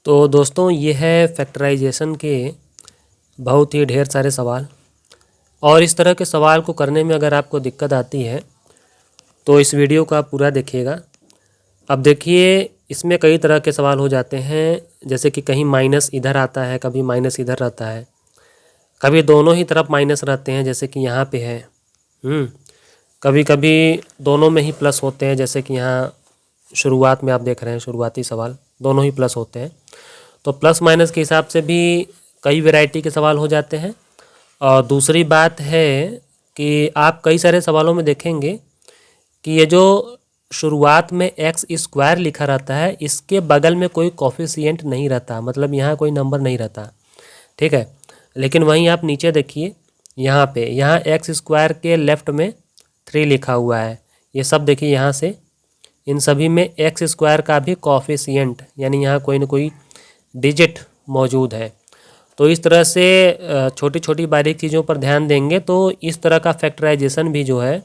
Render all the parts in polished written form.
तो दोस्तों ये है फैक्टराइजेशन के बहुत ही ढेर सारे सवाल। और इस तरह के सवाल को करने में अगर आपको दिक्कत आती है तो इस वीडियो को आप पूरा देखिएगा। अब देखिए, इसमें कई तरह के सवाल हो जाते हैं, जैसे कि कहीं माइनस इधर आता है, कभी माइनस इधर रहता है, कभी दोनों ही तरफ माइनस रहते हैं जैसे कि यहाँ पे है। कभी कभी दोनों में ही प्लस होते हैं, जैसे कि यहाँ शुरुआत में आप देख रहे हैं, शुरुआती सवाल दोनों ही प्लस होते हैं। तो प्लस माइनस के हिसाब से भी कई वैरायटी के सवाल हो जाते हैं। और दूसरी बात है कि आप कई सारे सवालों में देखेंगे कि ये जो शुरुआत में एक्स स्क्वायर लिखा रहता है, इसके बगल में कोई कोफिशिएंट नहीं रहता, मतलब यहाँ कोई नंबर नहीं रहता, ठीक है। लेकिन वहीं आप नीचे देखिए, यहाँ एक्स स्क्वायर के लेफ्ट में 3 लिखा हुआ है। ये सब देखिए, यहाँ से इन सभी में एक्स स्क्वायर का भी कोफिशिएंट यानी यहाँ कोई ना कोई डिजिट मौजूद है। तो इस तरह से छोटी छोटी बारीक चीज़ों पर ध्यान देंगे तो इस तरह का फैक्टराइजेशन भी जो है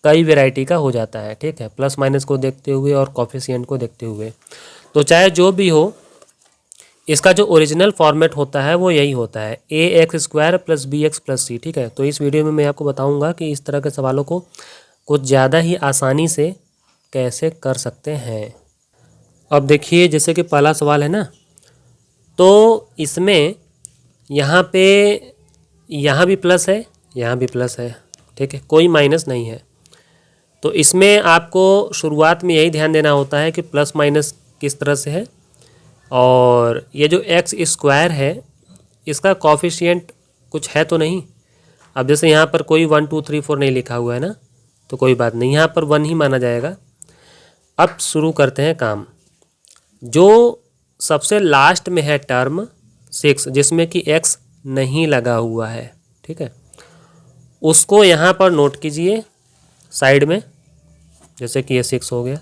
कई वैरायटी का हो जाता है, ठीक है, प्लस माइनस को देखते हुए और कोफिशिएंट को देखते हुए। तो चाहे जो भी हो, इसका जो ओरिजिनल फॉर्मेट होता है वो यही होता है, A X square plus B X plus C, ठीक है। तो इस वीडियो में मैं आपको बताऊंगा कि इस तरह के सवालों को कुछ ज़्यादा ही आसानी से कैसे कर सकते हैं। अब देखिए, जैसे कि पहला सवाल है ना, तो इसमें यहाँ पे यहाँ भी प्लस है, यहाँ भी प्लस है, ठीक है, कोई माइनस नहीं है। तो इसमें आपको शुरुआत में यही ध्यान देना होता है कि प्लस माइनस किस तरह से है। और ये जो एक्स स्क्वायर है, इसका कोफिशिएंट कुछ है तो नहीं। अब जैसे यहाँ पर कोई 1 2 3 4 नहीं लिखा हुआ है ना, तो कोई बात नहीं, यहाँ पर 1 ही माना जाएगा। अब शुरू करते हैं काम। जो सबसे लास्ट में है टर्म 6, जिसमें कि x नहीं लगा हुआ है, ठीक है, उसको यहाँ पर नोट कीजिए साइड में, जैसे कि ये 6 हो गया।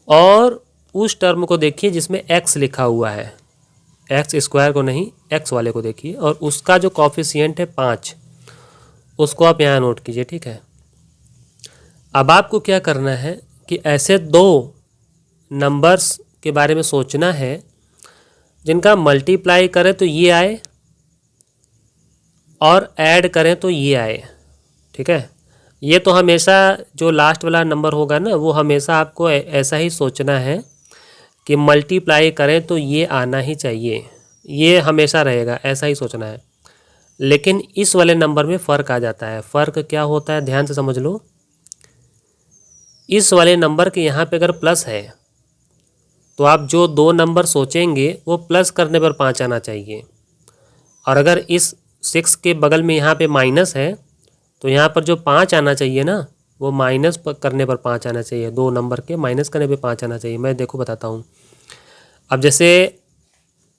और उस टर्म को देखिए जिसमें x लिखा हुआ है, एक्स स्क्वायर को नहीं, x वाले को देखिए, और उसका जो कोफिशिएंट है 5, उसको आप यहाँ नोट कीजिए, ठीक है। अब आपको क्या करना है कि ऐसे 2 नंबर्स के बारे में सोचना है जिनका मल्टीप्लाई करें तो ये आए और ऐड करें तो ये आए, ठीक है। ये तो हमेशा जो लास्ट वाला नंबर होगा ना, वो हमेशा आपको ऐसा ही सोचना है कि मल्टीप्लाई करें तो ये आना ही चाहिए, ये हमेशा रहेगा, ऐसा ही सोचना है। लेकिन इस वाले नंबर में फ़र्क आ जाता है। फ़र्क क्या होता है, ध्यान से समझ लो। इस वाले नंबर के यहाँ पे अगर प्लस है तो आप जो 2 नंबर सोचेंगे वो प्लस करने पर 5 आना चाहिए। और अगर इस 6 के बगल में यहाँ पे माइनस है तो यहाँ पर जो 5 आना चाहिए ना, वो माइनस करने पर 5 आना चाहिए। 2 नंबर के माइनस करने पे 5 आना चाहिए। मैं देखो बताता हूँ। अब जैसे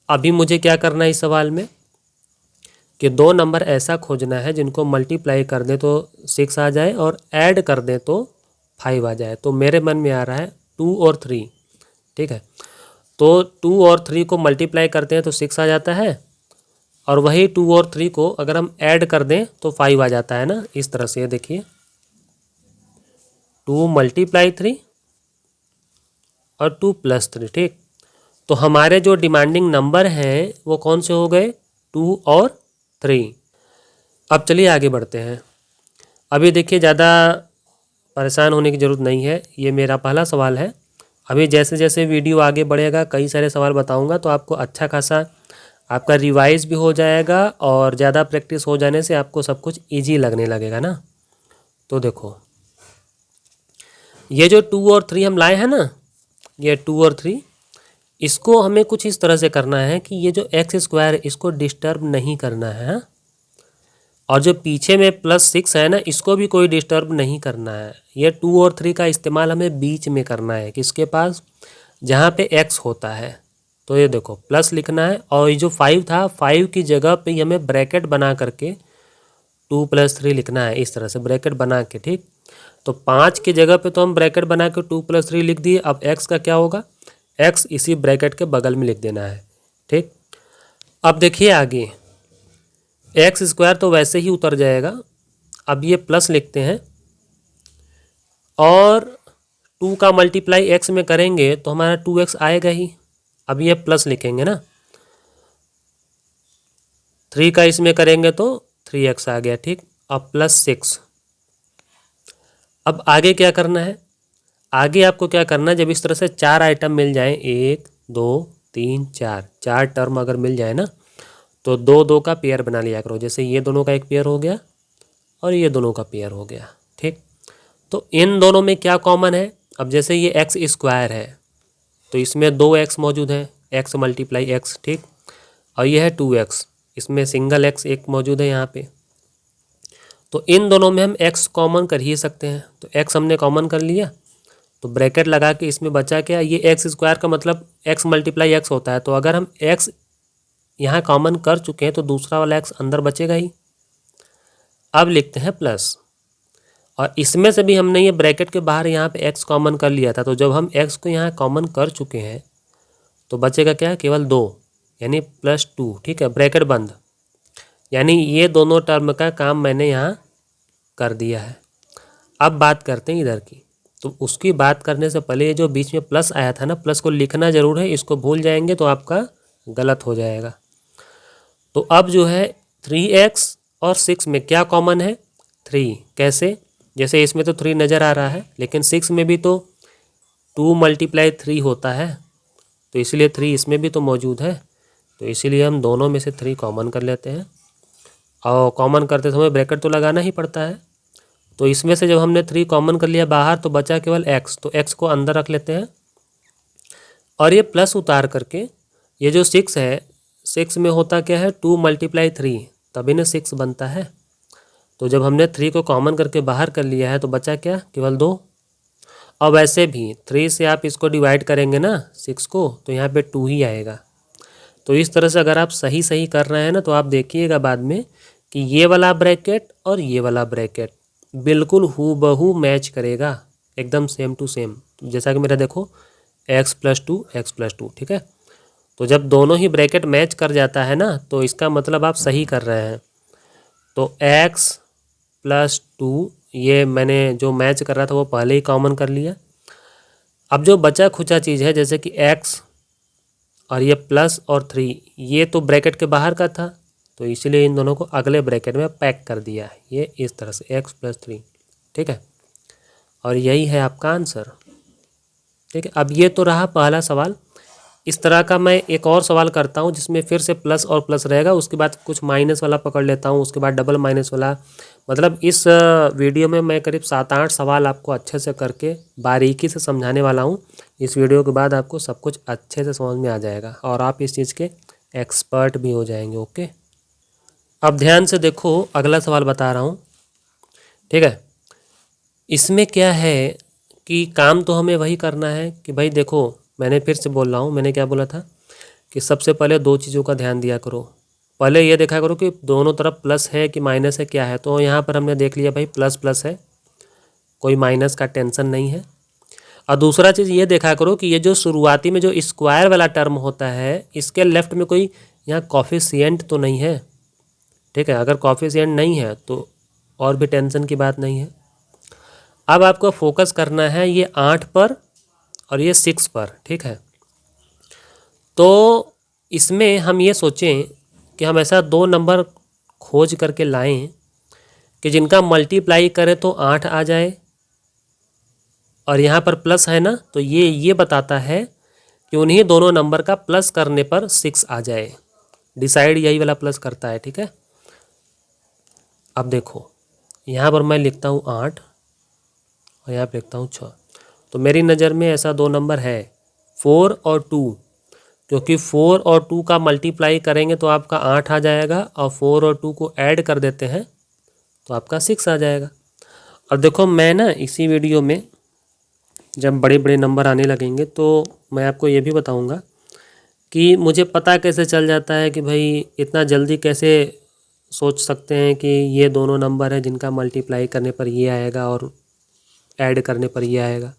अभी मुझे क्या करना है इस सवाल में कि 2 नंबर ऐसा खोजना है जिनको मल्टीप्लाई कर दें तो 6 आ जाए और ऐड कर दें तो 5 आ जाए। तो मेरे मन में आ रहा है 2 और 3, ठीक है। तो 2 और 3 को मल्टीप्लाई करते हैं तो 6 आ जाता है, और वही 2 और 3 को अगर हम ऐड कर दें तो 5 आ जाता है ना। इस तरह से देखिए, 2 मल्टीप्लाई 3 और 2 प्लस 3, ठीक। तो हमारे जो डिमांडिंग नंबर हैं वो कौन से हो गए, 2 और 3। अब चलिए आगे बढ़ते हैं। अभी देखिए, ज़्यादा परेशान होने की ज़रूरत नहीं है, ये मेरा पहला सवाल है। अभी जैसे जैसे वीडियो आगे बढ़ेगा कई सारे सवाल बताऊंगा, तो आपको अच्छा खासा आपका रिवाइज भी हो जाएगा और ज़्यादा प्रैक्टिस हो जाने से आपको सब कुछ इजी लगने लगेगा ना। तो देखो, ये जो 2 और 3 हम लाए हैं ना, ये 2 और 3, इसको हमें कुछ इस तरह से करना है कि ये जो एक्स स्क्वायर इसको डिस्टर्ब नहीं करना है, हाँ? और जो पीछे में प्लस 6 है ना, इसको भी कोई डिस्टर्ब नहीं करना है। ये 2 और 3 का इस्तेमाल हमें बीच में करना है, किसके पास, जहाँ पे x होता है। तो ये देखो प्लस लिखना है, और ये जो 5 था, 5 की जगह पे हमें ब्रैकेट बना करके 2 + 3 लिखना है, इस तरह से ब्रैकेट बना के, ठीक। तो 5 की जगह पे तो हम ब्रैकेट बना के 2 + 3 लिख दिए। अब x का क्या होगा, x इसी ब्रैकेट के बगल में लिख देना है, ठीक। अब देखिए आगे, एक्स स्क्वायर तो वैसे ही उतर जाएगा। अब ये प्लस लिखते हैं, और 2 का मल्टीप्लाई x में करेंगे तो हमारा 2x आएगा ही। अब ये प्लस लिखेंगे ना, 3 का इसमें करेंगे तो 3x आ गया, ठीक। अब प्लस 6। अब आगे क्या करना है, आगे आपको क्या करना है, जब इस तरह से 4 आइटम मिल जाए, 1 2 3 4, 4 टर्म अगर मिल जाए ना, तो 2 2 का पेयर बना लिया करो। जैसे ये दोनों का एक पेयर हो गया और ये दोनों का पेयर हो गया, ठीक। तो इन दोनों में क्या कॉमन है, अब जैसे ये एक्स स्क्वायर है तो इसमें 2x मौजूद है, x मल्टीप्लाई एक्स, ठीक। और ये है 2x, इसमें सिंगल x एक मौजूद है यहाँ पे। तो इन दोनों में हम x कॉमन कर ही सकते हैं, तो x हमने कॉमन कर लिया, तो ब्रैकेट लगा के इसमें बचा क्या, ये एक्स स्क्वायर का मतलब x मल्टीप्लाई एक्स होता है। तो अगर हम x यहाँ कॉमन कर चुके हैं तो दूसरा वाला x अंदर बचेगा ही। अब लिखते हैं प्लस, और इसमें से भी हमने ये ब्रैकेट के बाहर यहाँ पे x कॉमन कर लिया था, तो जब हम x को यहाँ कॉमन कर चुके हैं तो बचेगा क्या, केवल 2, यानी +2, ठीक है, ब्रैकेट बंद। यानी ये दोनों टर्म का काम मैंने यहाँ कर दिया है। अब बात करते हैं इधर की, तो उसकी बात करने से पहले ये जो बीच में प्लस आया था ना, प्लस को लिखना ज़रूर है, इसको भूल जाएंगे तो आपका गलत हो जाएगा। तो अब जो है 3x और 6 में क्या कॉमन है, 3। कैसे, जैसे इसमें तो 3 नज़र आ रहा है, लेकिन 6 में भी तो 2 मल्टीप्लाई 3 होता है, तो इसलिए 3 इसमें भी तो मौजूद है। तो इसीलिए हम दोनों में से 3 कॉमन कर लेते हैं, और कॉमन करते समय ब्रैकेट तो लगाना ही पड़ता है। तो इसमें से जब हमने 3 कॉमन कर लिया बाहर तो बचा केवल x, तो x को अंदर रख लेते हैं, और ये प्लस उतार करके ये जो 6 है, 6 में होता क्या है, 2 मल्टीप्लाई 3, तभी ना 6 बनता है। तो जब हमने 3 को कॉमन करके बाहर कर लिया है तो बचा क्या, केवल 2। और वैसे भी 3 से आप इसको डिवाइड करेंगे ना 6 को, तो यहाँ पे 2 ही आएगा। तो इस तरह से अगर आप सही सही कर रहे हैं ना, तो आप देखिएगा बाद में कि ये वाला ब्रैकेट और ये वाला ब्रैकेट बिल्कुल हूबहू मैच करेगा, एकदम सेम टू सेम। जैसा कि मेरा देखो x+2, ठीक है। तो जब दोनों ही ब्रैकेट मैच कर जाता है ना, तो इसका मतलब आप सही कर रहे हैं। तो x+2, ये मैंने जो मैच कर रहा था वो पहले ही कॉमन कर लिया। अब जो बचा खुचा चीज़ है, जैसे कि x और ये प्लस और 3, ये तो ब्रैकेट के बाहर का था, तो इसलिए इन दोनों को अगले ब्रैकेट में पैक कर दिया है, ये इस तरह से x+3, ठीक है। और यही है आपका आंसर, ठीक है। अब ये तो रहा पहला सवाल। इस तरह का मैं एक और सवाल करता हूँ जिसमें फिर से प्लस और प्लस रहेगा, उसके बाद कुछ माइनस वाला पकड़ लेता हूँ, उसके बाद डबल माइनस वाला। मतलब इस वीडियो में मैं करीब 7-8 सवाल आपको अच्छे से करके बारीकी से समझाने वाला हूँ। इस वीडियो के बाद आपको सब कुछ अच्छे से समझ में आ जाएगा और आप इस चीज़ के एक्सपर्ट भी हो जाएंगे, ओके। अब ध्यान से देखो, अगला सवाल बता रहा हूँ, ठीक है। इसमें क्या है कि काम तो हमें वही करना है कि भाई देखो, मैंने फिर से बोल रहा हूँ, मैंने क्या बोला था कि सबसे पहले 2 चीज़ों का ध्यान दिया करो। पहले ये देखा करो कि दोनों तरफ प्लस है कि माइनस है, क्या है। तो यहाँ पर हमने देख लिया भाई प्लस प्लस है, कोई माइनस का टेंशन नहीं है। और दूसरा चीज़ ये देखा करो कि ये जो शुरुआती में जो स्क्वायर वाला टर्म होता है, इसके लेफ्ट में कोई यहाँ कॉफिशिएंट तो नहीं है, ठीक है। अगर कॉफिशिएंट नहीं है तो और भी टेंशन की बात नहीं है। अब आपको फोकस करना है ये 8 पर और ये 6 पर, ठीक है। तो इसमें हम ये सोचें कि हम ऐसा 2 नंबर खोज करके लाएं कि जिनका मल्टीप्लाई करें तो 8 आ जाए, और यहाँ पर प्लस है ना, तो ये बताता है कि उन्हीं दोनों नंबर का प्लस करने पर 6 आ जाए। डिसाइड यही वाला प्लस करता है, ठीक है। अब देखो, यहाँ पर मैं लिखता हूँ 8 और यहाँ पर लिखता हूँ 6। तो मेरी नज़र में ऐसा 2 नंबर है, 4 और 2, क्योंकि 4 और 2 का मल्टीप्लाई करेंगे तो आपका 8 आ जाएगा, और 4 और 2 को ऐड कर देते हैं तो आपका 6 आ जाएगा। और देखो, मैं ना इसी वीडियो में जब बड़े बड़े नंबर आने लगेंगे तो मैं आपको ये भी बताऊंगा कि मुझे पता कैसे चल जाता है कि भाई इतना जल्दी कैसे सोच सकते हैं कि ये दोनों नंबर है जिनका मल्टीप्लाई करने पर ये आएगा और ऐड करने पर ये आएगा।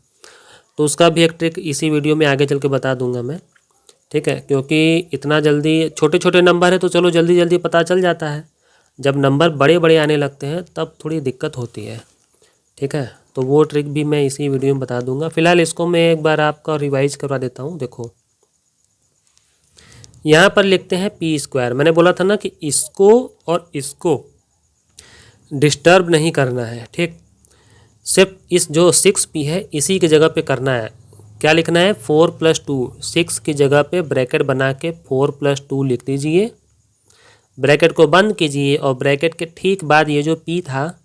तो उसका भी एक ट्रिक इसी वीडियो में आगे चल के बता दूंगा मैं, ठीक है। क्योंकि इतना जल्दी छोटे छोटे नंबर है तो चलो जल्दी जल्दी पता चल जाता है, जब नंबर बड़े बड़े आने लगते हैं तब थोड़ी दिक्कत होती है, ठीक है। तो वो ट्रिक भी मैं इसी वीडियो में बता दूंगा। फ़िलहाल इसको मैं एक बार आपका रिवाइज करवा देता हूँ। देखो, यहाँ पर लिखते हैं पी स्क्वायर। मैंने बोला था ना कि इसको और इसको डिस्टर्ब नहीं करना है, ठीक। सिर्फ इस जो 6p है इसी की जगह पे करना है। क्या लिखना है? 4+2। 6 की जगह पे ब्रैकेट बना के 4+2 लिख दीजिए, ब्रैकेट को बंद कीजिए और ब्रैकेट के ठीक बाद ये जो p था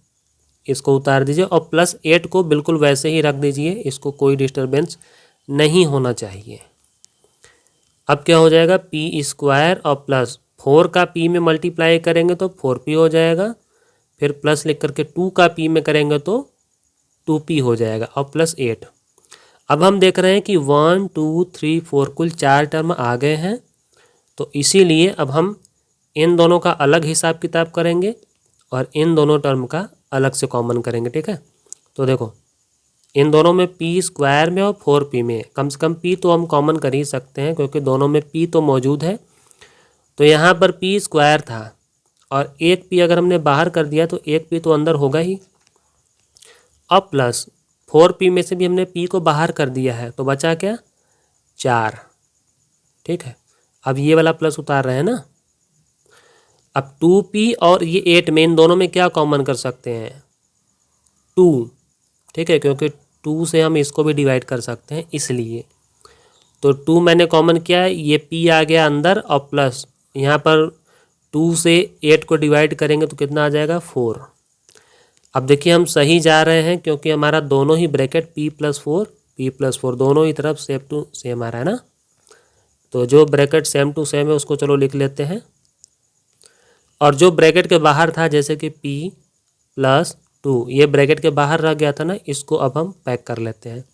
इसको उतार दीजिए और +8 को बिल्कुल वैसे ही रख दीजिए, इसको कोई डिस्टर्बेंस नहीं होना चाहिए। अब क्या हो जाएगा? पी स्क्वायर और प्लस 4 का p में मल्टीप्लाई करेंगे तो 4p हो जाएगा, फिर प्लस लिख करके 2 का p में करेंगे तो 2p हो जाएगा और +8। अब हम देख रहे हैं कि 1 2 3 4 कुल 4 टर्म आ गए हैं, तो इसीलिए अब हम इन दोनों का अलग हिसाब किताब करेंगे और इन दोनों टर्म का अलग से कॉमन करेंगे, ठीक है। तो देखो इन दोनों में पी स्क्वायर में और 4p में कम से कम p तो हम कॉमन कर ही सकते हैं क्योंकि दोनों में p तो मौजूद है। तो यहाँ पर p स्क्वायर था और एक p अगर हमने बाहर कर दिया तो एक p तो अंदर होगा ही। अब प्लस 4p में से भी हमने p को बाहर कर दिया है तो बचा क्या? 4, ठीक है। अब ये वाला प्लस उतार रहे हैं ना। अब 2p और ये 8 में इन दोनों में क्या कॉमन कर सकते हैं? 2, ठीक है, क्योंकि 2 से हम इसको भी डिवाइड कर सकते हैं इसलिए। तो 2 मैंने कॉमन किया है, ये p आ गया अंदर और प्लस यहाँ पर 2 से 8 को डिवाइड करेंगे तो कितना आ जाएगा? 4। अब देखिए हम सही जा रहे हैं क्योंकि हमारा दोनों ही ब्रैकेट p+4 दोनों ही तरफ सेम टू सेम आ रहा है ना। तो जो ब्रैकेट सेम टू सेम है उसको चलो लिख लेते हैं, और जो ब्रैकेट के बाहर था जैसे कि p+2 ये ब्रैकेट के बाहर रह गया था ना, इसको अब हम पैक कर लेते हैं।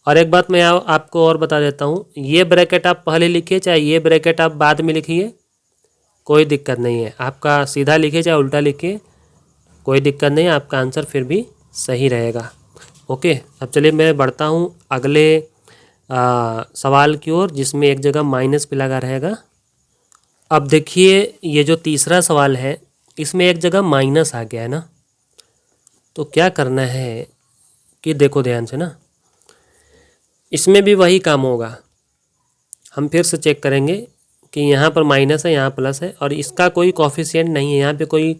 और एक बात मैं आपको और बता देता हूँ, ये ब्रैकेट आप पहले लिखिए चाहे ये ब्रैकेट आप बाद में लिखिए, कोई दिक्कत नहीं है। आपका सीधा लिखिए चाहे उल्टा लिखिए, कोई दिक्कत नहीं है, आपका आंसर फिर भी सही रहेगा। ओके, अब चलिए मैं बढ़ता हूँ अगले सवाल की ओर जिसमें एक जगह माइनस भी लगा रहेगा। अब देखिए ये जो तीसरा सवाल है इसमें एक जगह माइनस आ गया है ना, तो क्या करना है कि देखो ध्यान से ना, इसमें भी वही काम होगा। हम फिर से चेक करेंगे कि यहाँ पर माइनस है यहाँ प्लस है और इसका कोई कोफिशिएंट नहीं है, यहाँ पे कोई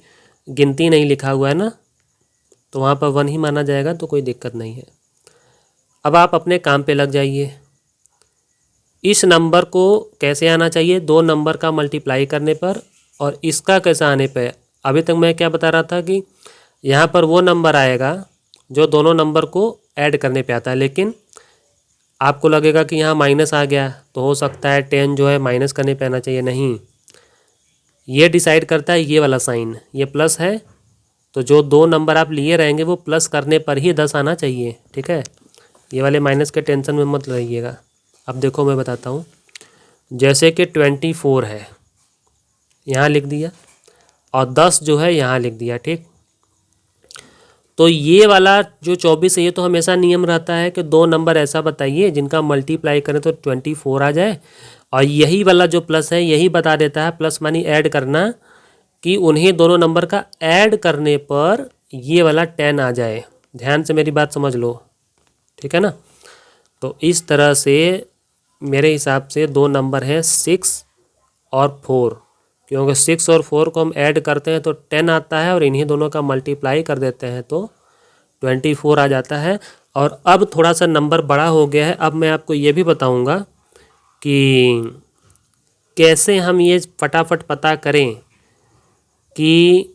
गिनती नहीं लिखा हुआ है ना, तो वहाँ पर 1 ही माना जाएगा, तो कोई दिक्कत नहीं है। अब आप अपने काम पे लग जाइए। इस नंबर को कैसे आना चाहिए? 2 नंबर का मल्टीप्लाई करने पर, और इसका कैसा आने पे? अभी तक मैं क्या बता रहा था कि यहाँ पर वो नंबर आएगा जो दोनों नंबर को ऐड करने पे आता है, लेकिन आपको लगेगा कि यहाँ माइनस आ गया तो हो सकता है 10 जो है माइनस करने पे आना चाहिए। नहीं, ये डिसाइड करता है ये वाला साइन, ये प्लस है तो जो 2 नंबर आप लिए रहेंगे वो प्लस करने पर ही 10 आना चाहिए, ठीक है। ये वाले माइनस के टेंशन में मत रहिएगा। अब देखो मैं बताता हूँ, जैसे कि 24 है यहाँ लिख दिया और 10 जो है यहाँ लिख दिया, ठीक। तो ये वाला जो 24 है ये तो हमेशा नियम रहता है कि 2 नंबर ऐसा बताइए जिनका मल्टीप्लाई करें तो 24 आ जाए, और यही वाला जो प्लस है यही बता देता है, प्लस मानी ऐड करना, कि उन्हीं दोनों नंबर का ऐड करने पर ये वाला 10 आ जाए। ध्यान से मेरी बात समझ लो, ठीक है ना। तो इस तरह से मेरे हिसाब से 2 नंबर हैं 6 और 4, क्योंकि 6 और 4 को हम ऐड करते हैं तो 10 आता है और इन्हीं दोनों का मल्टीप्लाई कर देते हैं तो 24 आ जाता है। और अब थोड़ा सा नंबर बड़ा हो गया है, अब मैं आपको ये भी बताऊंगा कि कैसे हम ये फटाफट पता करें कि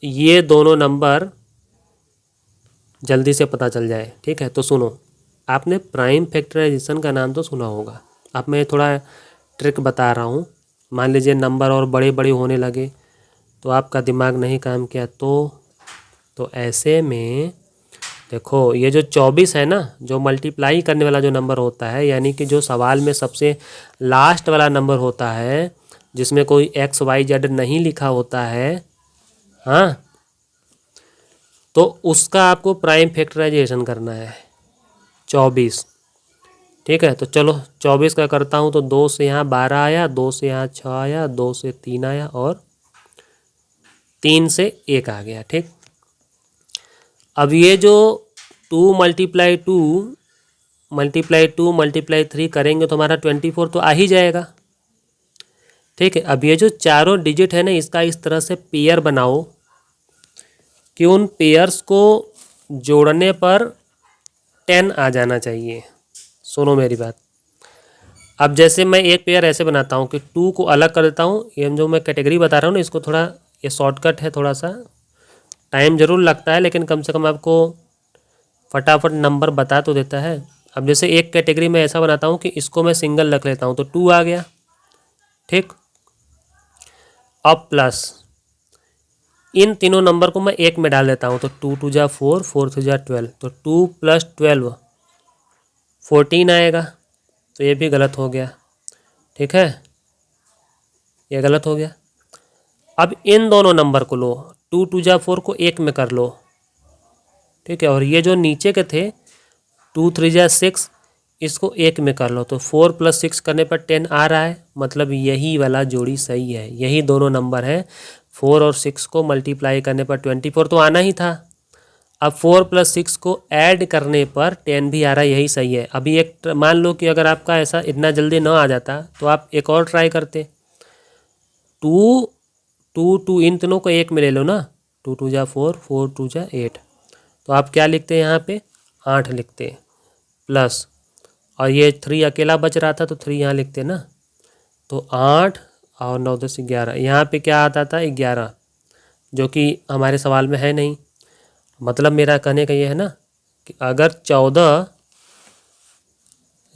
ये दोनों नंबर जल्दी से पता चल जाए, ठीक है। तो सुनो, आपने प्राइम फैक्टराइजेशन का नाम तो सुना होगा। अब मैं थोड़ा ट्रिक बता रहा हूँ। मान लीजिए नंबर और बड़े बड़े होने लगे तो आपका दिमाग नहीं काम किया तो ऐसे में देखो ये जो 24 है ना, जो मल्टीप्लाई करने वाला जो नंबर होता है, यानी कि जो सवाल में सबसे लास्ट वाला नंबर होता है जिसमें कोई XYZ नहीं लिखा होता है, हाँ, तो उसका आपको प्राइम फैक्टराइजेशन करना है 24, ठीक है। तो चलो 24 का करता हूँ, तो 2 से यहाँ 12 आया, 2 से यहाँ 6 आया, 2 से 3 आया और 3 से 1 आ गया, ठीक। अब ये जो 2 × 2 × 2 × 3 करेंगे तो हमारा 24 तो आ ही जाएगा, ठीक है। अब ये जो चारों डिजिट है ना, इसका इस तरह से पेयर बनाओ कि उन पेयर्स को जोड़ने पर 10 आ जाना चाहिए। सुनो मेरी बात। अब जैसे मैं एक पेयर ऐसे बनाता हूँ कि 2 को अलग कर देता हूँ। ये जो मैं कैटेगरी बता रहा हूँ ना, इसको थोड़ा, ये शॉर्टकट है, थोड़ा सा टाइम ज़रूर लगता है लेकिन कम से कम आपको फटाफट नंबर बता तो देता है। अब जैसे एक कैटेगरी में ऐसा बनाता हूँ कि इसको मैं सिंगल रख लेता हूँ तो 2 आ गया, ठीक। अब प्लस इन तीनों नंबर को मैं एक में डाल देता हूँ तो 2 2 जा 4, 4 3 जा 12, तो 2 + 12 14 आएगा। तो ये भी गलत हो गया, ठीक है, ये गलत हो गया। अब इन दोनों नंबर को लो, 2 2 जा 4 को एक में कर लो, ठीक है, और ये जो नीचे के थे 2 3 जा 6 इसको एक में कर लो, तो 4 + 6 करने पर 10 आ रहा है। मतलब यही वाला जोड़ी सही है, यही दोनों नंबर है। 4 और 6 को मल्टीप्लाई करने पर 24 तो आना ही था। अब 4 + 6 को ऐड करने पर 10 भी आ रहा है, यही सही है। अभी एक मान लो कि अगर आपका ऐसा इतना जल्दी ना आ जाता तो आप एक और ट्राई करते। 2 2 2 इन तीनों को एक में ले लो ना, 2 2 जा 4, 4 2 जा 8, तो आप क्या लिखते हैं यहाँ पे 8 लिखते, प्लस और ये 3 अकेला बच रहा था तो 3 यहाँ लिखते ना, तो 8 और 9 10 11, यहाँ पे क्या आता था 11, जो कि हमारे सवाल में है नहीं। मतलब मेरा कहने का ये है ना कि अगर 14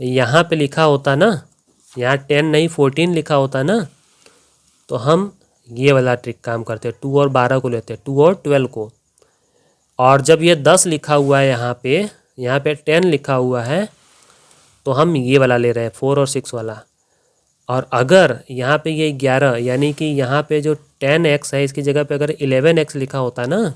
यहाँ पे लिखा होता ना, यहाँ 10 नहीं 14 लिखा होता ना, तो हम ये वाला ट्रिक काम करते, 2 और 12 को लेते, 2 और 12 को। और जब ये 10 लिखा हुआ है यहाँ पे 10 लिखा हुआ है तो हम ये वाला ले रहे हैं 4 और 6 वाला। और अगर यहाँ पे ये 11 यानी कि यहाँ पे जो 10x है इसकी जगह पे अगर 11x लिखा होता ना,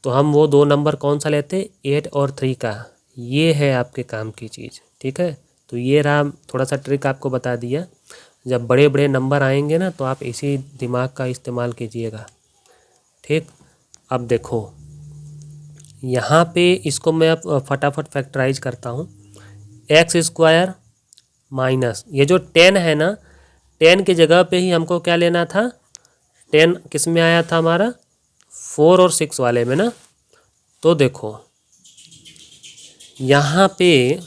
तो हम वो दो नंबर कौन सा लेते, 8 और 3 का। ये है आपके काम की चीज़, ठीक है। तो ये रहा थोड़ा सा ट्रिक आपको बता दिया। जब बड़े बड़े नंबर आएंगे ना तो आप इसी दिमाग का इस्तेमाल कीजिएगा, ठीक। अब देखो यहाँ पे इसको मैं अब फटाफट फैक्टराइज करता हूँ। x² माइनस ये जो 10 है ना, 10 की जगह पे ही हमको क्या लेना था, 10 किस में आया था हमारा 4 और 6 वाले में ना। तो देखो यहाँ पे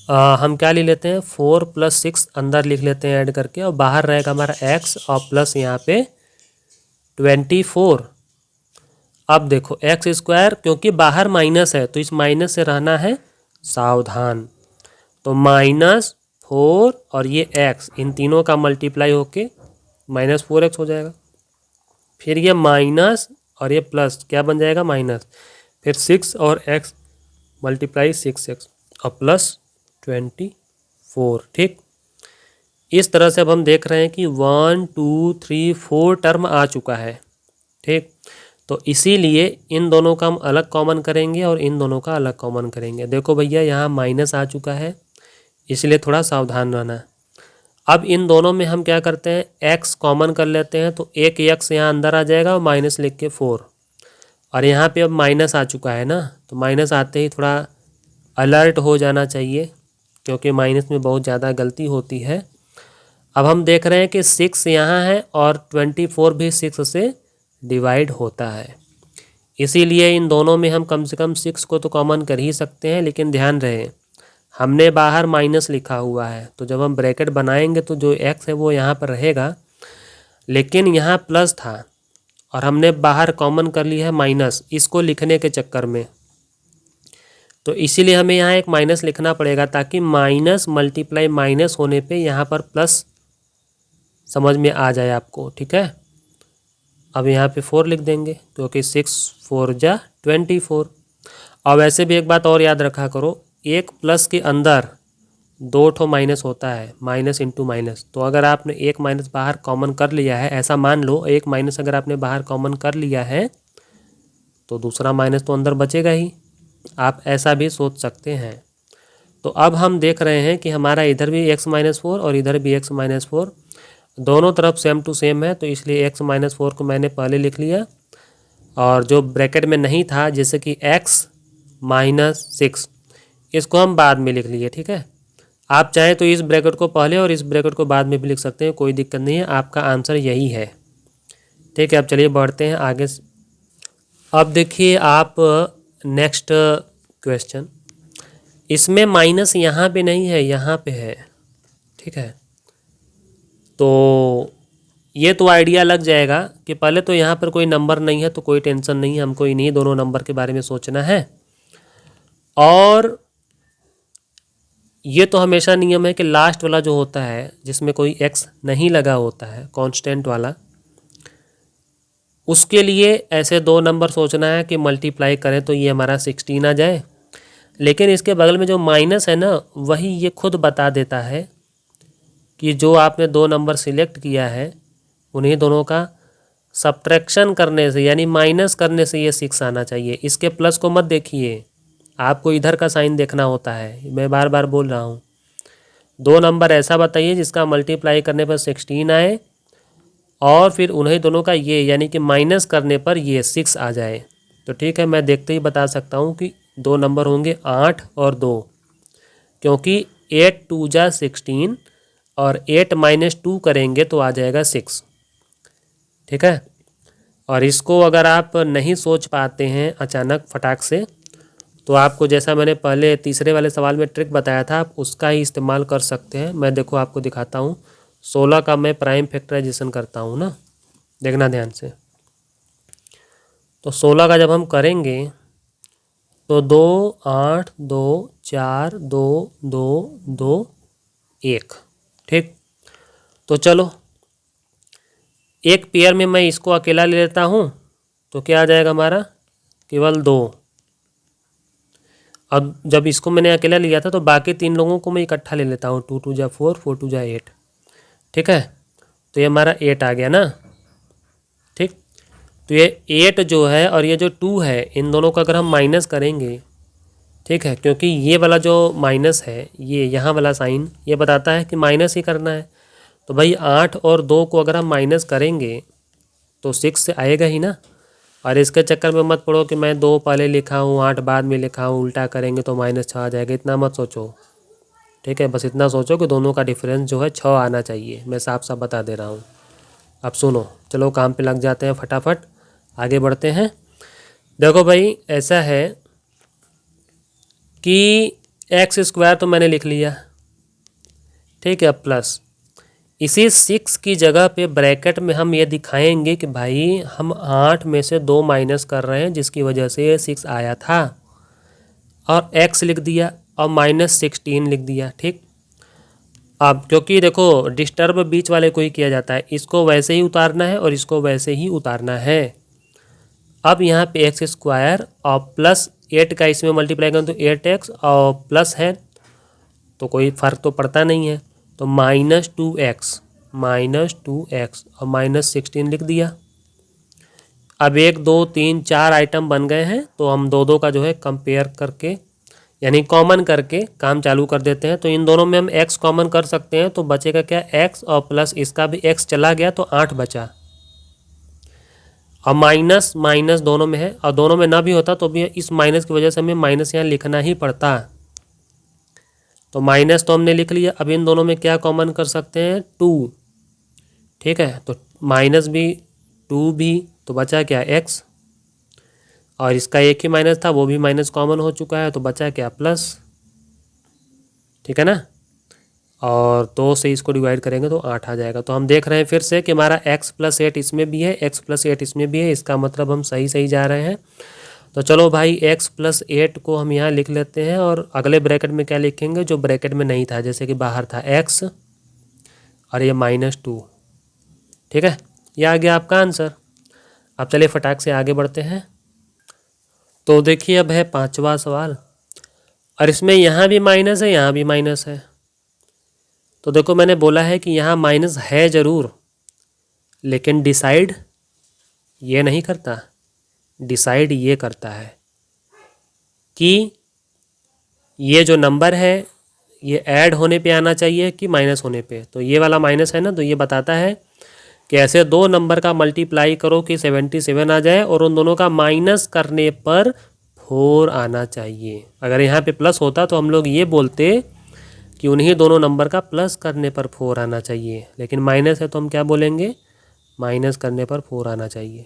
हम क्या ले लेते हैं 4 + 6 अंदर लिख लेते हैं ऐड करके, और बाहर रहेगा हमारा x और प्लस यहाँ पे 24। अब देखो x² क्योंकि बाहर माइनस है तो इस माइनस से रहना है सावधान। तो -4 और ये x इन तीनों का मल्टीप्लाई होके -4x हो जाएगा। फिर ये माइनस और ये प्लस क्या बन जाएगा माइनस, फिर 6 और x मल्टीप्लाई 6x और प्लस 24, ठीक। इस तरह से अब हम देख रहे हैं कि 1 2 3 4 टर्म आ चुका है, ठीक। तो इसीलिए इन दोनों का हम अलग कॉमन करेंगे और इन दोनों का अलग कॉमन करेंगे। देखो भैया यहाँ माइनस आ चुका है, इसलिए थोड़ा सावधान रहना। अब इन दोनों में हम क्या करते हैं x कॉमन कर लेते हैं, तो एक x यहाँ अंदर आ जाएगा और माइनस लिख के 4, और यहाँ पे अब माइनस आ चुका है ना, तो माइनस आते ही थोड़ा अलर्ट हो जाना चाहिए क्योंकि माइनस में बहुत ज़्यादा गलती होती है। अब हम देख रहे हैं कि 6 यहाँ है और 24 भी 6 से डिवाइड होता है, इसीलिए इन दोनों में हम कम से कम 6 को तो कॉमन कर ही सकते हैं। लेकिन ध्यान रहे हमने बाहर माइनस लिखा हुआ है, तो जब हम ब्रैकेट बनाएंगे तो जो x है वो यहाँ पर रहेगा, लेकिन यहाँ प्लस था और हमने बाहर कॉमन कर लिया है माइनस इसको लिखने के चक्कर में, तो इसीलिए हमें यहाँ एक माइनस लिखना पड़ेगा ताकि माइनस मल्टीप्लाई माइनस होने पे यहाँ पर प्लस समझ में आ जाए आपको, ठीक है। अब यहाँ पे 4 लिख देंगे क्योंकि 6 4 जा 24। और वैसे भी एक बात और याद रखा करो, एक प्लस के अंदर 2 ठो माइनस होता है, माइनस इंटू माइनस। तो अगर आपने एक माइनस बाहर कॉमन कर लिया है, ऐसा मान लो एक माइनस अगर आपने बाहर कॉमन कर लिया है तो दूसरा माइनस तो अंदर बचेगा ही, आप ऐसा भी सोच सकते हैं। तो अब हम देख रहे हैं कि हमारा इधर भी x-4 और इधर भी x-4 दोनों तरफ सेम टू सेम है, तो इसलिए x-4 को मैंने पहले लिख लिया, और जो ब्रैकेट में नहीं था जैसे कि x-6 इसको हम बाद में लिख लिए, ठीक है। आप चाहें तो इस ब्रैकेट को पहले और इस ब्रैकेट को बाद में भी लिख सकते हैं, कोई दिक्कत नहीं है। आपका आंसर यही है। ठीक है, अब चलिए बढ़ते हैं आगे। अब देखिए आप नेक्स्ट क्वेश्चन, इसमें माइनस यहाँ पे नहीं है, यहाँ पे है। ठीक है, तो ये तो आइडिया लग जाएगा कि पहले तो यहाँ पर कोई नंबर नहीं है तो कोई टेंशन नहीं है, हमको इन्हीं दोनों नंबर के बारे में सोचना है। और ये तो हमेशा नियम है कि लास्ट वाला जो होता है जिसमें कोई एक्स नहीं लगा होता है, कांस्टेंट वाला, उसके लिए ऐसे दो नंबर सोचना है कि मल्टीप्लाई करें तो ये हमारा 16 आ जाए। लेकिन इसके बगल में जो माइनस है ना, वही ये खुद बता देता है कि जो आपने दो नंबर सिलेक्ट किया है उन्हीं दोनों का सब्ट्रैक्शन करने से यानी माइनस करने से ये 6 आना चाहिए। इसके प्लस को मत देखिए, आपको इधर का साइन देखना होता है। मैं बार बार बोल रहा हूँ, दो नंबर ऐसा बताइए जिसका मल्टीप्लाई करने पर 16 आए और फिर उन्हीं दोनों का ये यानी कि माइनस करने पर ये 6 आ जाए। तो ठीक है, मैं देखते ही बता सकता हूँ कि दो नंबर होंगे 8 और 2, क्योंकि 8 2 जा 16 और 8 - 2 करेंगे तो आ जाएगा 6। ठीक है, और इसको अगर आप नहीं सोच पाते हैं अचानक फटाक से, तो आपको जैसा मैंने पहले तीसरे वाले सवाल में ट्रिक बताया था, आप उसका ही इस्तेमाल कर सकते हैं। मैं देखो आपको दिखाता हूँ, 16 का मैं प्राइम फैक्टराइजेशन करता हूँ ना, देखना ध्यान से। तो 16 का जब हम करेंगे तो 2 8 2 4 2 2 2 1। ठीक, तो चलो एक पेयर में मैं इसको अकेला ले लेता हूँ तो क्या आ जाएगा हमारा, केवल 2। अब जब इसको मैंने अकेला लिया था तो बाकी तीन लोगों को मैं इकट्ठा ले लेता हूँ, 2 2 जा 4 4 2 जा 8। ठीक है, तो ये हमारा 8 आ गया ना। ठीक, तो ये 8 जो है और ये जो 2 है, इन दोनों का अगर हम माइनस करेंगे, ठीक है, क्योंकि ये वाला जो माइनस है, ये यहाँ वाला साइन ये बताता है कि माइनस ही करना है। तो भाई 8 और 2 को अगर हम माइनस करेंगे तो 6 से आएगा ही ना। और इसके चक्कर में मत पड़ो कि मैं 2 पहले लिखा हूँ 8 बाद में लिखा हूँ, उल्टा करेंगे तो -6 आ जाएगा, इतना मत सोचो। ठीक है, बस इतना सोचो कि दोनों का डिफरेंस जो है 6 आना चाहिए। मैं साफ साफ बता दे रहा हूँ। अब सुनो, चलो काम पे लग जाते हैं, फटाफट आगे बढ़ते हैं। देखो भाई, ऐसा है कि x² तो मैंने लिख लिया, ठीक है, प्लस इसी 6 की जगह पे ब्रैकेट में हम ये दिखाएंगे कि भाई हम 8 में से 2 माइनस कर रहे हैं जिसकी वजह से ये 6 आया था, और x लिख दिया और -16 लिख दिया। ठीक, अब क्योंकि देखो डिस्टर्ब बीच वाले को ही किया जाता है, इसको वैसे ही उतारना है और इसको वैसे ही उतारना है। अब यहाँ पे x² और प्लस 8 का इसमें मल्टीप्लाई करें तो 8x और प्लस है तो कोई फ़र्क तो पड़ता नहीं है, तो -2x और -16 लिख दिया। अब 1 2 3 4 आइटम बन गए हैं, तो हम दो दो का जो है कंपेयर करके यानी कॉमन करके काम चालू कर देते हैं। तो इन दोनों में हम x कॉमन कर सकते हैं, तो बचेगा क्या, x और प्लस इसका भी x चला गया तो 8 बचा, और माइनस माइनस दोनों में है, और दोनों में ना भी होता तो भी इस माइनस की वजह से हमें माइनस यहाँ लिखना ही पड़ता। तो माइनस तो हमने लिख लिया। अब इन दोनों में क्या कॉमन कर सकते हैं, 2। ठीक है, तो माइनस भी 2 भी, तो बचा क्या, x, और इसका एक ही माइनस था वो भी माइनस कॉमन हो चुका है, तो बचा क्या, प्लस। ठीक है ना, और 2 से इसको डिवाइड करेंगे तो 8 आ जाएगा। तो हम देख रहे हैं फिर से कि हमारा x + 8 इसमें भी है, x + 8 इसमें भी है, इसका मतलब हम सही सही जा रहे हैं। तो चलो भाई x + 8 को हम यहाँ लिख लेते हैं, और अगले ब्रैकेट में क्या लिखेंगे जो ब्रैकेट में नहीं था, जैसे कि बाहर था x और ये -2। ठीक है, ये आ गया आपका आंसर। अब चलिए फटाक से आगे बढ़ते हैं। तो देखिए अब है 5वां सवाल, और इसमें यहाँ भी माइनस है यहाँ भी माइनस है। तो देखो मैंने बोला है कि यहाँ माइनस है ज़रूर, लेकिन डिसाइड ये नहीं करता, डिसाइड ये करता है कि ये जो नंबर है ये ऐड होने पे आना चाहिए कि माइनस होने पे। तो ये वाला माइनस है ना, तो ये बताता है कि ऐसे दो नंबर का मल्टीप्लाई करो कि 77 आ जाए, और उन दोनों का माइनस करने पर 4 आना चाहिए। अगर यहाँ पे प्लस होता तो हम लोग ये बोलते कि उन्हीं दोनों नंबर का प्लस करने पर 4 आना चाहिए, लेकिन माइनस है तो हम क्या बोलेंगे, माइनस करने पर 4 आना चाहिए।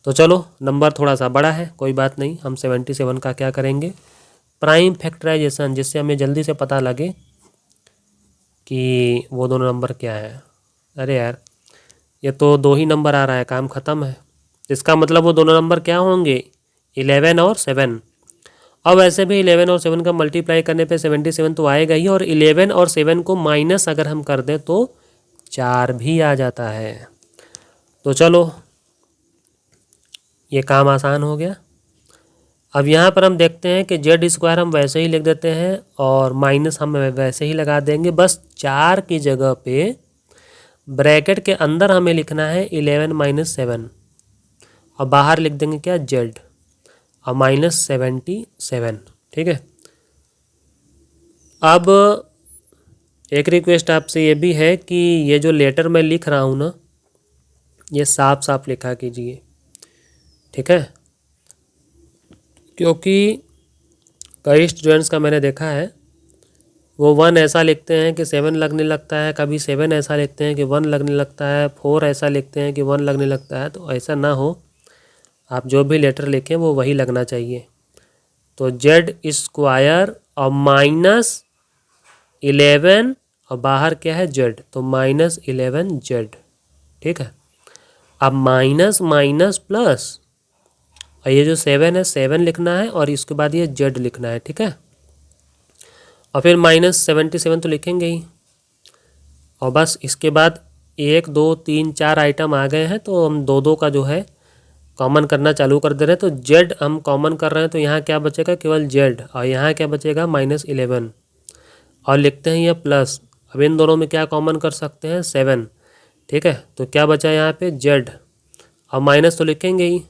तो चलो नंबर थोड़ा सा बड़ा है, कोई बात नहीं, हम 77 का क्या करेंगे, प्राइम फैक्टराइजेशन, जिससे हमें जल्दी से पता लगे कि वो दोनों नंबर क्या है। अरे यार ये तो 2 ही नंबर आ रहा है, काम ख़त्म है। इसका मतलब वो दोनों नंबर क्या होंगे, 11 और 7। अब वैसे भी 11 और 7 का मल्टीप्लाई करने पे 77 तो आएगा ही, और 11 और 7 को माइनस अगर हम कर दें तो 4 भी आ जाता है। तो चलो ये काम आसान हो गया। अब यहाँ पर हम देखते हैं कि जेड स्क्वायर हम वैसे ही लिख देते हैं और माइनस हम वैसे ही लगा देंगे, बस 4 की जगह पे ब्रैकेट के अंदर हमें लिखना है 11 माइनस 7 और बाहर लिख देंगे क्या, जेड और माइनस 77। ठीक है। अब एक रिक्वेस्ट आपसे ये भी है कि ये जो लेटर मैं लिख रहा हूँ ना, ये साफ साफ लिखा कीजिए, ठीक है, क्योंकि कई स्टूडेंट्स का मैंने देखा है वो 1 ऐसा लिखते हैं कि 7 लगने लगता है, कभी 7 ऐसा लिखते हैं कि 1 लगने लगता है, 4 ऐसा लिखते हैं कि 1 लगने लगता है। तो ऐसा ना हो, आप जो भी लेटर लिखें वो वही लगना चाहिए। तो जेड स्क्वायर और माइनस 11 और बाहर क्या है, जेड, तो माइनस 11 जेड। ठीक है। अब माइनस माइनस प्लस, और ये जो 7 है 7 लिखना है और इसके बाद ये जेड लिखना है। ठीक है। और फिर माइनस 77 तो लिखेंगे ही, और बस इसके बाद 1 2 3 4 आइटम आ गए हैं, तो हम दो दो का जो है कॉमन करना चालू कर दे रहे हैं। तो जेड हम कॉमन कर रहे हैं, तो यहाँ क्या बचेगा, केवल जेड, और यहाँ क्या बचेगा, माइनस 11, और लिखते हैं ये प्लस। अब इन दोनों में क्या कॉमन कर सकते हैं, 7। ठीक है। तो क्या बचा यहाँ पे, जेड, और माइनस तो लिखेंगे ही,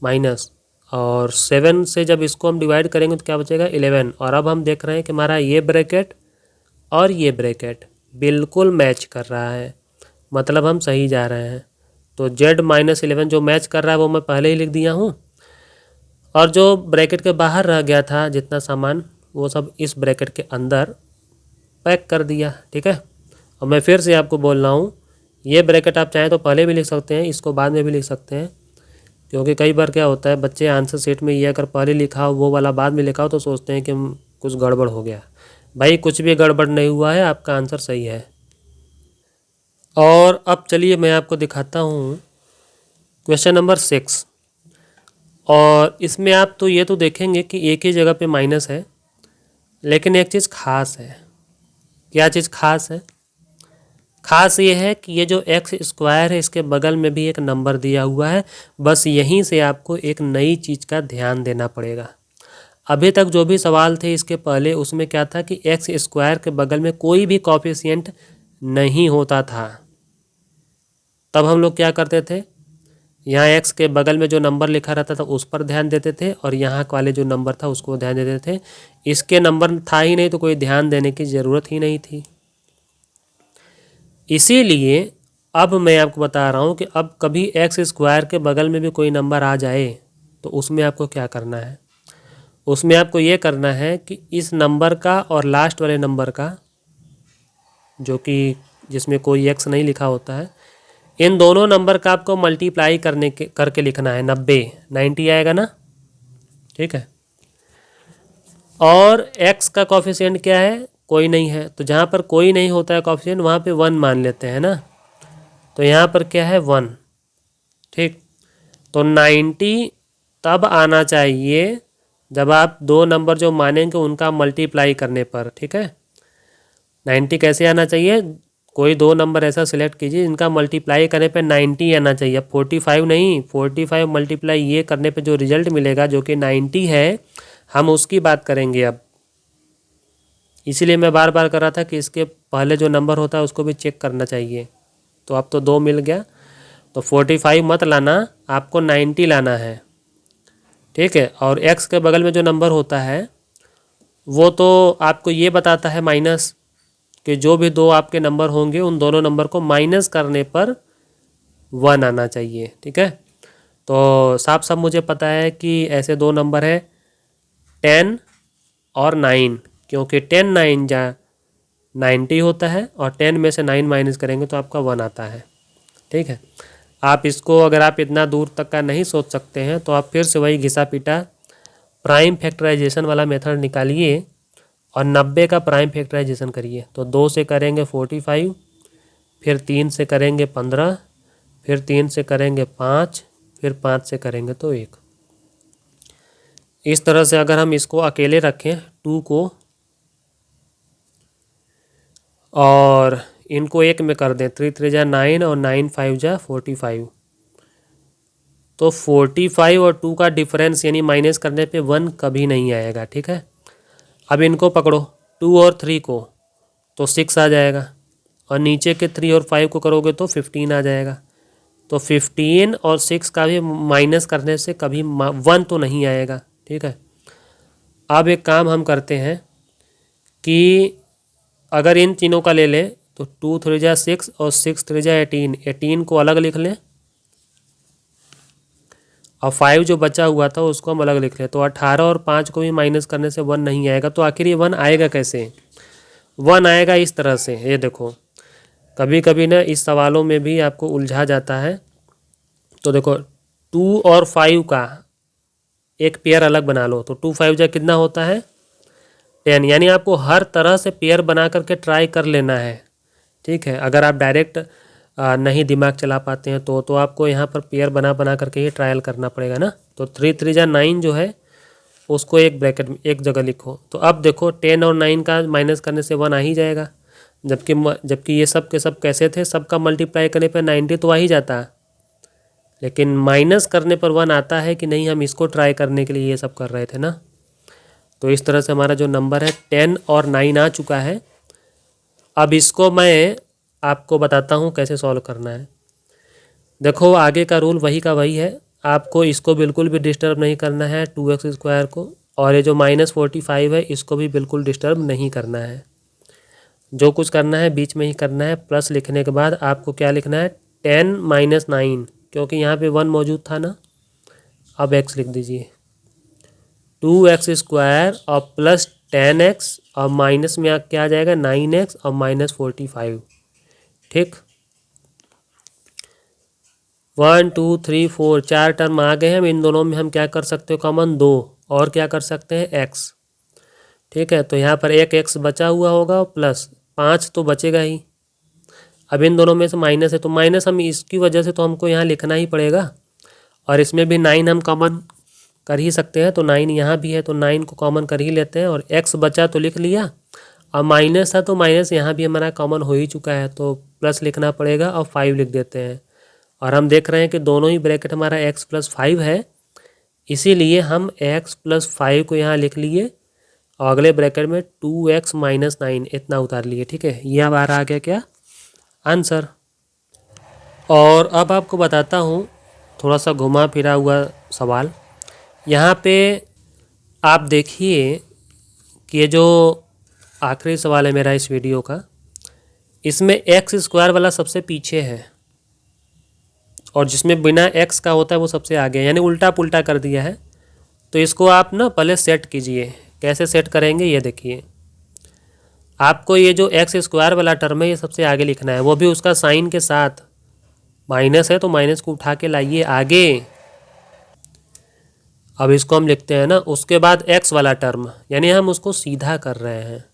माइनस, और 7 से जब इसको हम डिवाइड करेंगे तो क्या बचेगा, 11। और अब हम देख रहे हैं कि हमारा ये ब्रैकेट और ये ब्रैकेट बिल्कुल मैच कर रहा है, मतलब हम सही जा रहे हैं। तो जेड माइनस 11 जो मैच कर रहा है वो मैं पहले ही लिख दिया हूँ, और जो ब्रैकेट के बाहर रह गया था जितना सामान, वो सब इस ब्रैकेट के अंदर पैक कर दिया। ठीक है। और मैं फिर से आपको बोल रहा हूँ, ये ब्रैकेट आप चाहें तो पहले भी लिख सकते हैं, इसको बाद में भी लिख सकते हैं, क्योंकि कई बार क्या होता है, बच्चे आंसर शीट में ये अगर पहले लिखा हो वो वाला बाद में लिखा हो तो सोचते हैं कि कुछ गड़बड़ हो गया। भाई कुछ भी गड़बड़ नहीं हुआ है, आपका आंसर सही है। और अब चलिए मैं आपको दिखाता हूँ क्वेश्चन नंबर 6। और इसमें आप तो ये तो देखेंगे कि एक ही जगह पे माइनस है, लेकिन एक चीज़ खास है। क्या चीज़ खास है, खास ये है कि ये जो एक्स स्क्वायर है इसके बगल में भी एक नंबर दिया हुआ है। बस यहीं से आपको एक नई चीज़ का ध्यान देना पड़ेगा। अभी तक जो भी सवाल थे इसके पहले, उसमें क्या था कि एक्स स्क्वायर के बगल में कोई भी कॉफिशिएंट नहीं होता था। तब हम लोग क्या करते थे, यहाँ एक्स के बगल में जो नंबर लिखा रहता था उस पर ध्यान देते थे, और यहाँ वाले जो नंबर था उसको ध्यान देते थे। इसके नंबर था ही नहीं तो कोई ध्यान देने की ज़रूरत ही नहीं थी। इसीलिए अब मैं आपको बता रहा हूँ कि अब कभी एक्स स्क्वायर के बगल में भी कोई नंबर आ जाए तो उसमें आपको क्या करना है, उसमें आपको ये करना है कि इस नंबर का और लास्ट वाले नंबर का, जो कि जिसमें कोई एक्स नहीं लिखा होता है, इन दोनों नंबर का आपको मल्टीप्लाई करके लिखना है। 90 आएगा ना। ठीक है। और एक्स का कॉफिशिएंट क्या है, कोई नहीं है, तो जहाँ पर कोई नहीं होता है कॉफिशिएंट वहाँ पे 1 मान लेते हैं ना। तो यहाँ पर क्या है, 1। ठीक। तो 90 तब आना चाहिए जब आप दो नंबर जो मानेंगे उनका मल्टीप्लाई करने पर। ठीक है। 90 कैसे आना चाहिए, कोई दो नंबर ऐसा सिलेक्ट कीजिए जिनका मल्टीप्लाई करने पे 90 आना चाहिए। अब 45 नहीं, 45 मल्टीप्लाई ये करने पे जो रिजल्ट मिलेगा जो कि 90 है, हम उसकी बात करेंगे अब। इसीलिए मैं बार बार कर रहा था कि इसके पहले जो नंबर होता है उसको भी चेक करना चाहिए। तो अब तो 2 मिल गया, तो 45 मत लाना, आपको 90 लाना है। ठीक है। और एक्स के बगल में जो नंबर होता है वो तो आपको ये बताता है माइनस, कि जो भी दो आपके नंबर होंगे उन दोनों नंबर को माइनस करने पर 1 आना चाहिए। ठीक है। तो साफ साफ मुझे पता है कि ऐसे दो नंबर है 10 और 9, क्योंकि 10 9 जा 90 होता है और 10 में से 9 माइनस करेंगे तो आपका 1 आता है। ठीक है, आप इसको अगर आप इतना दूर तक का नहीं सोच सकते हैं तो आप फिर से वही घिसा पीटा प्राइम फैक्टराइजेशन वाला मेथड निकालिए और 90 का प्राइम फैक्टराइजेशन करिए। तो 2 से करेंगे 45, फिर 3 से करेंगे 15, फिर 3 से करेंगे 5, फिर 5 से करेंगे तो 1। इस तरह से अगर हम इसको अकेले रखें 2 को और इनको 1 में कर दें, 3 3 जा 9 और 9 5 जा 45, तो 45 और 2 का डिफरेंस यानी माइनस करने पे 1 कभी नहीं आएगा। ठीक है, अब इनको पकड़ो 2 और 3 को तो 6 आ जाएगा और नीचे के 3 और 5 को करोगे तो 15 आ जाएगा। तो 15 और 6 का भी माइनस करने से कभी 1 तो नहीं आएगा। ठीक है, अब एक काम हम करते हैं कि अगर इन तीनों का ले लें तो 2 3 जा 6 और 6 3 जा 18, 18 को अलग लिख लें और 5 जो बचा हुआ था उसको हम अलग लिख लें। तो 18 और 5 को भी माइनस करने से 1 नहीं आएगा। तो आखिर ये 1 आएगा कैसे? 1 आएगा इस तरह से, ये देखो कभी कभी ना इस सवालों में भी आपको उलझा जाता है। तो देखो 2 और 5 का एक पेयर अलग बना लो तो 2 5 जा कितना होता है 10, यानी आपको हर तरह से पेयर बना करके ट्राई कर लेना है। ठीक है, अगर आप डायरेक्ट नहीं दिमाग चला पाते हैं तो आपको यहाँ पर पेयर बना बना करके ही ट्रायल करना पड़ेगा ना। तो 3 3 जा 9 जो है उसको एक ब्रैकेट में एक जगह लिखो। तो अब देखो 10 और 9 का माइनस करने से 1 आ ही जाएगा, जबकि ये सब के सब कैसे थे, सबका मल्टीप्लाई करने पर 90 तो आ ही जाता, लेकिन माइनस करने पर 1 आता है कि नहीं, हम इसको ट्राई करने के लिए ये सब कर रहे थे ना। तो इस तरह से हमारा जो नंबर है 10 और 9 आ चुका है। अब इसको मैं आपको बताता हूँ कैसे सॉल्व करना है। देखो आगे का रूल वही का वही है, आपको इसको बिल्कुल भी डिस्टर्ब नहीं करना है 2x² को, और ये जो -45 है इसको भी बिल्कुल डिस्टर्ब नहीं करना है। जो कुछ करना है बीच में ही करना है। प्लस लिखने के बाद आपको क्या लिखना है 10 - 9, क्योंकि यहाँ पे 1 मौजूद था ना। अब x लिख दीजिए 2x² और प्लस 10x और माइनस में क्या आ जाएगा 9x और -45। ठीक, 1 2 3 4 4 टर्म आ गए हैं। इन दोनों में हम क्या कर सकते हो कॉमन 2, और क्या कर सकते हैं x। ठीक है, तो यहाँ पर एक x बचा हुआ होगा और प्लस 5 तो बचेगा ही। अब इन दोनों में से माइनस है तो माइनस हम इसकी वजह से तो हमको यहाँ लिखना ही पड़ेगा, और इसमें भी 9 हम कॉमन कर ही सकते हैं। तो 9 यहाँ भी है तो 9 को कॉमन कर ही लेते हैं, और x बचा तो लिख लिया, और माइनस था तो माइनस यहाँ भी हमारा कॉमन हो ही चुका है तो प्लस लिखना पड़ेगा और 5 लिख देते हैं। और हम देख रहे हैं कि दोनों ही ब्रैकेट हमारा x + 5 है, इसीलिए हम x + 5 को यहाँ लिख लिए और अगले ब्रैकेट में 2x - 9 इतना उतार लिए। ठीक है, ये हमारा आ गया क्या आंसर। और अब आपको बताता हूँ थोड़ा सा घुमा फिरा हुआ सवाल। यहाँ पे आप देखिए कि ये जो आखिरी सवाल है मेरा इस वीडियो का, इसमें x² वाला सबसे पीछे है और जिसमें बिना x का होता है वो सबसे आगे, यानी उल्टा पुल्टा कर दिया है। तो इसको आप ना पहले सेट कीजिए। कैसे सेट करेंगे ये देखिए, आपको ये जो x² वाला टर्म है ये सबसे आगे लिखना है, वो भी उसका साइन के साथ। माइनस है तो माइनस को उठा के लाइए आगे। अब इसको हम लिखते हैं ना, उसके बाद x वाला टर्म, यानी हम उसको सीधा कर रहे हैं,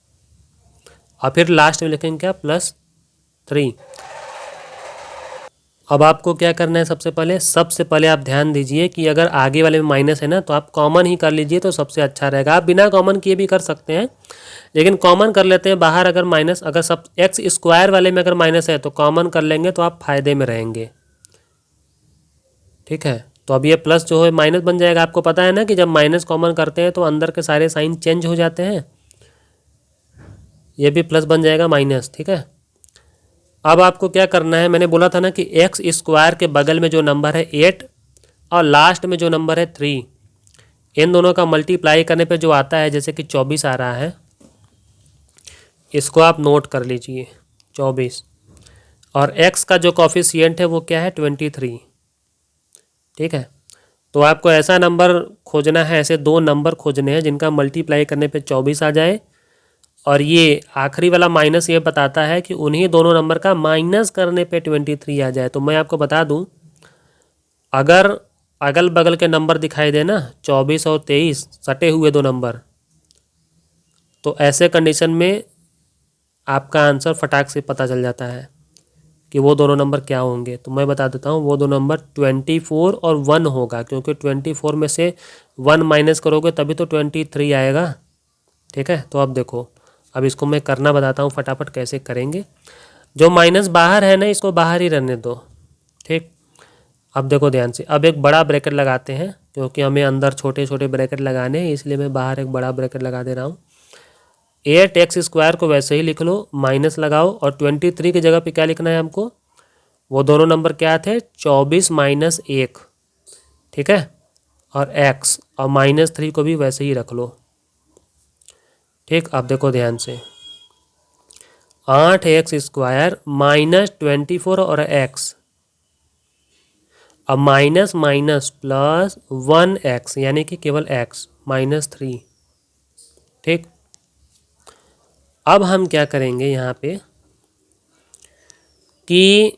और फिर लास्ट में लिखेंगे क्या +3। अब आपको क्या करना है, सबसे पहले आप ध्यान दीजिए कि अगर आगे वाले में माइनस है ना तो आप कॉमन ही कर लीजिए तो सबसे अच्छा रहेगा। आप बिना कॉमन किए भी कर सकते हैं, लेकिन कॉमन कर लेते हैं बाहर। अगर माइनस, अगर सब x² वाले में अगर माइनस है तो कॉमन कर लेंगे तो आप फायदे में रहेंगे। ठीक है, तो अब ये प्लस जो है माइनस बन जाएगा। आपको पता है ना कि जब माइनस कॉमन करते हैं तो अंदर के सारे साइन चेंज हो जाते हैं, ये भी प्लस बन जाएगा माइनस। ठीक है, अब आपको क्या करना है, मैंने बोला था ना कि x² के बगल में जो नंबर है 8 और लास्ट में जो नंबर है 3, इन दोनों का मल्टीप्लाई करने पे जो आता है, जैसे कि 24 आ रहा है, इसको आप नोट कर लीजिए 24। और x का जो कॉफिशिएंट है वो क्या है 23। ठीक है, तो आपको ऐसा नंबर खोजना है, ऐसे 2 नंबर खोजने हैं जिनका मल्टीप्लाई करने पे 24 आ जाए और ये आखिरी वाला माइनस ये बताता है कि उन्हीं दोनों नंबर का माइनस करने पे 23 आ जाए। तो मैं आपको बता दूं, अगर अगल बगल के नंबर दिखाई दे ना 24 और 23 सटे हुए दो नंबर, तो ऐसे कंडीशन में आपका आंसर फटाक से पता चल जाता है कि वो दोनों नंबर क्या होंगे। तो मैं बता देता हूँ, वो दो नंबर 24 और 1 होगा, क्योंकि 24 में से 1 माइनस करोगे तभी तो 23 आएगा। ठीक है, तो अब देखो, अब इसको मैं करना बताता हूँ फटाफट कैसे करेंगे। जो माइनस बाहर है ना, इसको बाहर ही रहने दो। ठीक, अब देखो ध्यान से, अब एक बड़ा ब्रैकेट लगाते हैं, क्योंकि हमें अंदर छोटे छोटे ब्रैकेट लगाने हैं, इसलिए मैं बाहर एक बड़ा ब्रैकेट लगा दे रहा हूँ। 8x² को वैसे ही लिख लो, माइनस लगाओ, और 23 की जगह पे क्या लिखना है हमको, वो दोनों नंबर क्या थे, 24 माइनस 1। ठीक है, और x और -3 को भी वैसे ही रख लो। ठीक, अब देखो ध्यान से, 8x² माइनस 24 और x, अब माइनस माइनस प्लस 1x, यानी कि केवल x -3। ठीक, अब हम क्या करेंगे यहाँ पे कि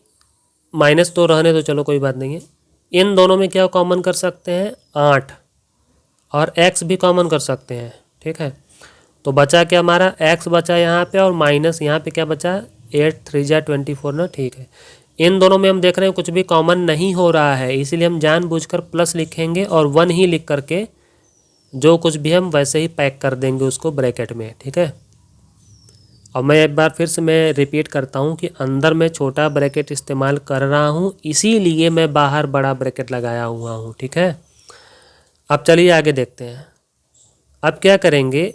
माइनस तो रहने दो, चलो कोई बात नहीं है। इन दोनों में क्या कॉमन कर सकते हैं, 8, और x भी कॉमन कर सकते हैं। ठीक है, तो बचा क्या हमारा, x बचा यहाँ पे, और माइनस यहाँ पे क्या बचा, 8 3 जा 24 ना। ठीक है, इन दोनों में हम देख रहे हैं कुछ भी कॉमन नहीं हो रहा है, इसीलिए हम जानबूझकर प्लस लिखेंगे और 1 ही लिख करके जो कुछ भी हम वैसे ही पैक कर देंगे उसको ब्रैकेट में। ठीक है, और मैं एक बार फिर से मैं रिपीट करता हूँ कि अंदर मैं छोटा ब्रैकेट इस्तेमाल कर रहा हूँ, इसीलिए मैं बाहर बड़ा ब्रैकेट लगाया हुआ हूँ। ठीक है, अब चलिए आगे देखते हैं। अब क्या करेंगे,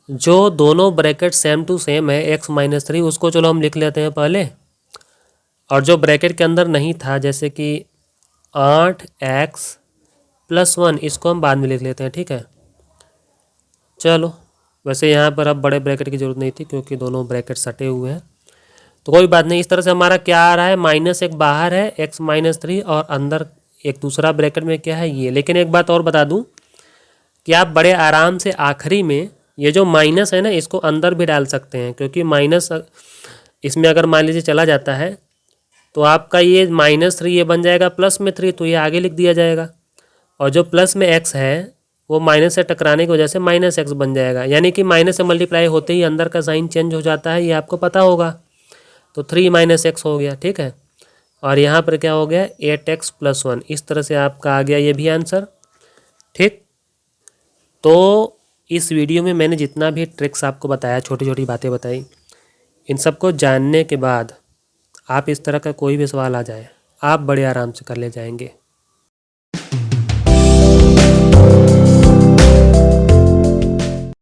जो दोनों ब्रैकेट सेम टू सेम है x -3, उसको चलो हम लिख लेते हैं पहले, और जो ब्रैकेट के अंदर नहीं था, जैसे कि 8x + 1, इसको हम बाद में लिख लेते हैं। ठीक है, चलो, वैसे यहाँ पर अब बड़े ब्रैकेट की ज़रूरत नहीं थी, क्योंकि दोनों ब्रैकेट सटे हुए हैं, तो कोई बात नहीं। इस तरह से हमारा क्या आ रहा है, -1 बाहर है, x -3, और अंदर एक दूसरा ब्रैकेट में क्या है, ये। लेकिन एक बात और बता दूं कि आप बड़े आराम से आखिरी में ये जो माइनस है ना, इसको अंदर भी डाल सकते हैं, क्योंकि माइनस इसमें अगर मान लीजिए चला जाता है तो आपका ये -3 ये बन जाएगा प्लस में 3, तो ये आगे लिख दिया जाएगा, और जो प्लस में x है वो माइनस से टकराने की वजह से -x बन जाएगा, यानी कि माइनस से मल्टीप्लाई होते ही अंदर का साइन चेंज हो जाता है, ये आपको पता होगा। तो 3 - x हो गया। ठीक है, और यहाँ पर क्या हो गया, 8x + 1। इस तरह से आपका आ गया ये भी आंसर। ठीक, तो इस वीडियो में मैंने जितना भी ट्रिक्स आपको बताया, छोटी छोटी बातें बताई, इन सबको जानने के बाद आप इस तरह का कोई भी सवाल आ जाए, आप बड़े आराम से कर ले जाएंगे।